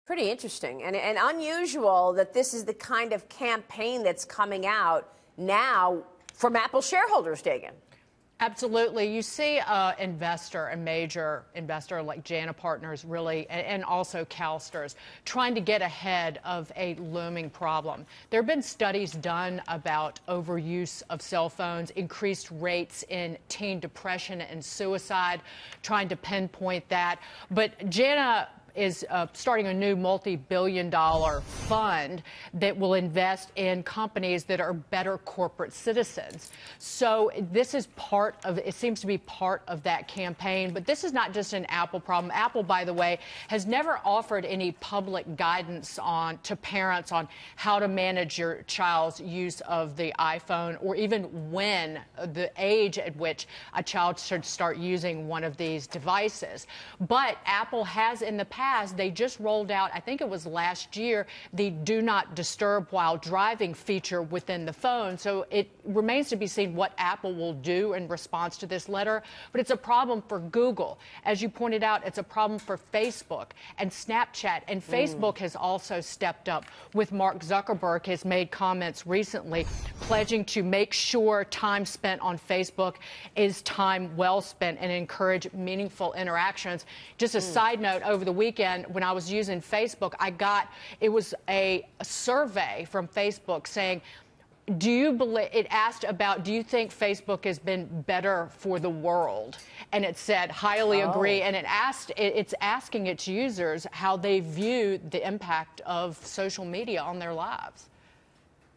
Pretty interesting and unusual that this is the kind of campaign that's coming out now from Apple shareholders, Dagen. Absolutely. You see a major investor like JANA Partners really, and also CalSTRS, trying to get ahead of a looming problem. There have been studies done about overuse of cell phones, increased rates in teen depression and suicide, trying to pinpoint that. But JANA is starting a new multi-billion-dollar fund that will invest in companies that are better corporate citizens. So this is part of, it seems to be part of that campaign. But this is not just an Apple problem. Apple, by the way, has never offered any public guidance to parents on how to manage your child's use of the iPhone, or even when, the age at which a child should start using one of these devices. But Apple has in the past, they just rolled out, I think it was last year, the do not disturb while driving feature within the phone. So it remains to be seen what Apple will do in response to this letter. But it's a problem for Google. As you pointed out, it's a problem for Facebook and Snapchat. And Facebook has also stepped up with Mark Zuckerberg has made comments recently pledging to make sure time spent on Facebook is time well spent and encourage meaningful interactions. Just a side note, over the weekend, when I was using Facebook, it was a survey from Facebook saying, it asked about, do you think Facebook has been better for the world? And it said, highly agree. And it's asking its users how they view the impact of social media on their lives.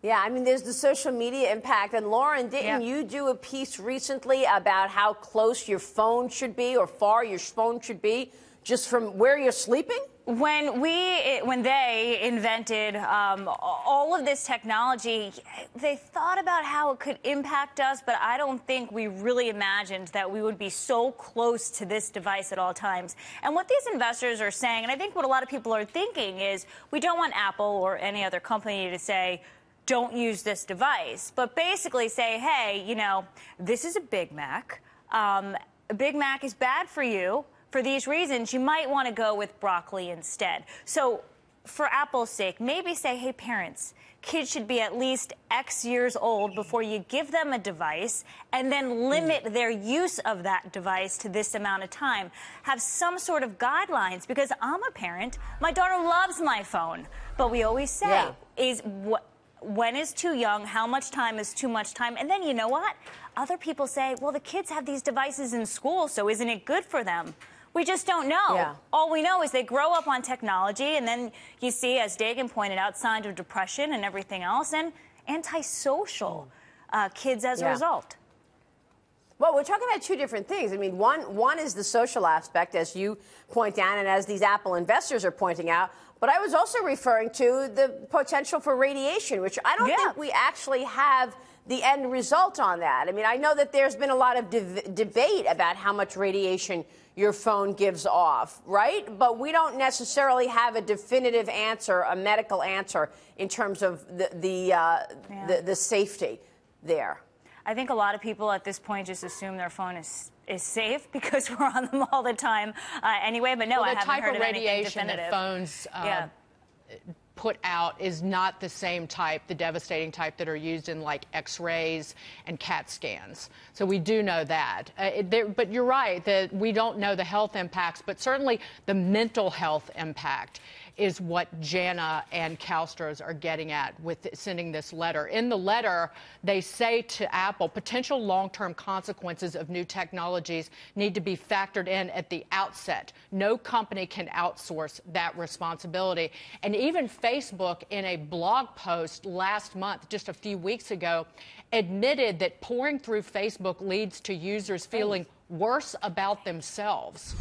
Yeah, I mean, there's the social media impact. And Lauren, didn't you do a piece recently about how close your phone should be or far your phone should be just from where you're sleeping? When they invented all of this technology, they thought about how it could impact us, but I don't think we really imagined that we would be so close to this device at all times. And what these investors are saying, and I think what a lot of people are thinking, is we don't want Apple or any other company to say, don't use this device, but basically say, hey, you know, this is a Big Mac. A Big Mac is bad for you. For these reasons, you might want to go with broccoli instead. So for Apple's sake, maybe say, hey, parents, kids should be at least X years old before you give them a device, and then limit their use of that device to this amount of time. Have some sort of guidelines, because I'm a parent. My daughter loves my phone. But we always say, when is too young? How much time is too much time? And then you know what? Other people say, well, the kids have these devices in school, so isn't it good for them? We just don't know. Yeah. All we know is they grow up on technology, and then you see, as Dagen pointed out, signs of depression and everything else, and antisocial kids as a result. Well, we're talking about two different things. I mean, one is the social aspect, as you point out, and as these Apple investors are pointing out. But I was also referring to the potential for radiation, which I don't think we actually have the end result on that. I mean, I know that there's been a lot of debate about how much radiation your phone gives off, right? But we don't necessarily have a definitive answer, a medical answer, in terms of the safety there. I think a lot of people at this point just assume their phone is safe because we're on them all the time anyway. But no, I haven't heard of anything definitive. The type of radiation that phones put out is not the same type, the devastating type that are used in like X-rays and CAT scans. So we do know that. But you're right that we don't know the health impacts, but certainly the mental health impact is what JANA and CalSTRS are getting at with sending this letter. In the letter, they say to Apple, potential long-term consequences of new technologies need to be factored in at the outset. No company can outsource that responsibility. And even Facebook, in a blog post last month, just a few weeks ago, admitted that pouring through Facebook leads to users feeling worse about themselves.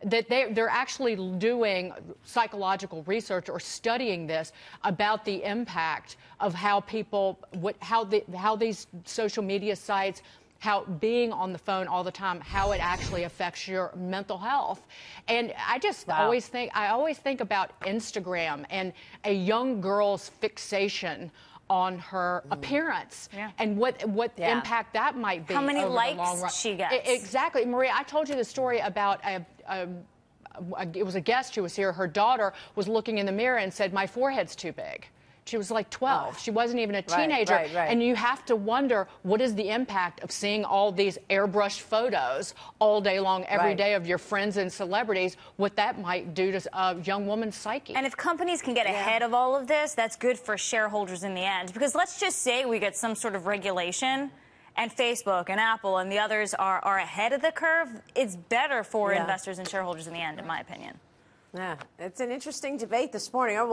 That they're actually doing psychological research or studying this about the impact of how people, how these social media sites, how being on the phone all the time, how it actually affects your mental health. And I just always think about Instagram and a young girl's fixation on her appearance and what impact that might be. How many over likes the long run. she gets. Exactly. Maria, I told you the story about it was a guest who was here. Her daughter was looking in the mirror and said, "My forehead's too big." She was like 12. Oh. She wasn't even a teenager. Right. And you have to wonder, what is the impact of seeing all these airbrushed photos all day long, every day of your friends and celebrities, what that might do to a young woman's psyche. And if companies can get ahead of all of this, that's good for shareholders in the end. Because let's just say we get some sort of regulation and Facebook and Apple and the others are ahead of the curve. It's better for investors and shareholders in the end, in my opinion. Yeah, it's an interesting debate this morning. We'll